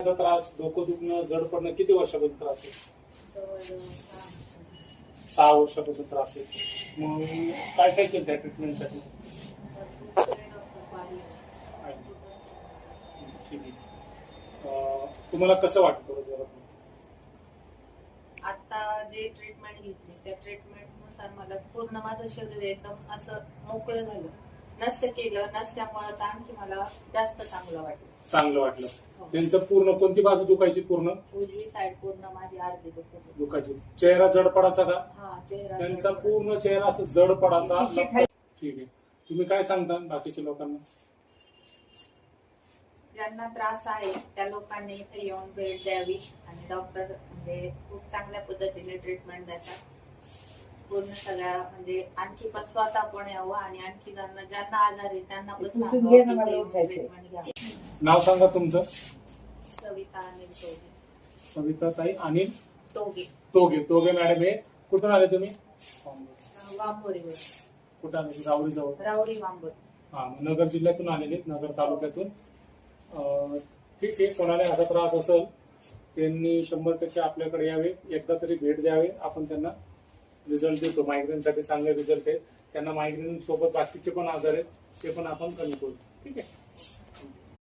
त्रास, डोकं दुखणं, जड पडणं किती वर्षापासून त्रास आहे? 6 वर्षापासून त्रास आहे. मग काय काय केलं त्या ट्रीटमेंटसाठी? ठीक आहे. तुम्हाला कसं वाटतं जरा? आता जे ट्रीटमेंट घेतली त्या ट्रीटमेंट नुसार मला पूर्ण माझं शरीर एकदम असं मोकळं झालं. नस्य केलं, नसल्यामुळे तर आणखी मला जास्त चांगलं वाटलं. चांगलं वाटलं. त्यांचं पूर्ण कोणती बाजू दुखायची? पूर्ण उजवी साईड पूर्ण माझी अर्धी दुखायची. चेहरा जडपडाचा का? हा, चेहरा त्यांचा पूर्ण चेहरा असं जडपडाचा. ठीक आहे. तुम्ही काय सांगता बाकीच्या लोकांना? ज्यांना त्रास आहे त्या लोकांनी इथे येऊन भेट द्यावी आणि डॉक्टर म्हणजे खूप चांगल्या पद्धतीने ट्रीटमेंट देतात. पूर्ण सगळ्या म्हणजे आणखी पण स्वतः पण यावं आणि आणखी ज्यांना आजार आहे त्यांना पण ट्रीटमेंट घ्यावी. नाव सांगा तुमचं. सविता अनिल तोगे. सविता ताई अनिल तोगे. तोगे. तोगे मॅडम हे कुठून आले तुम्ही? वांबोरीवर. कुठं आले? रावरी जवळ. रावरी वांबोरी. हा, नगर जिल्ह्यातून आलेले, नगर तालुक्यातून. ठीक आहे. कोणाला हाचा त्रास असेल त्यांनी 100% आपल्याकडे यावे, एकदा तरी भेट द्यावे. आपण त्यांना रिझल्ट देतो. मायग्रेनसाठी चांगले रिझल्ट आहेत. त्यांना मायग्रेन सोबत बाकीचे पण आजार आहेत ते पण आपण कमी करू. ठीक आहे.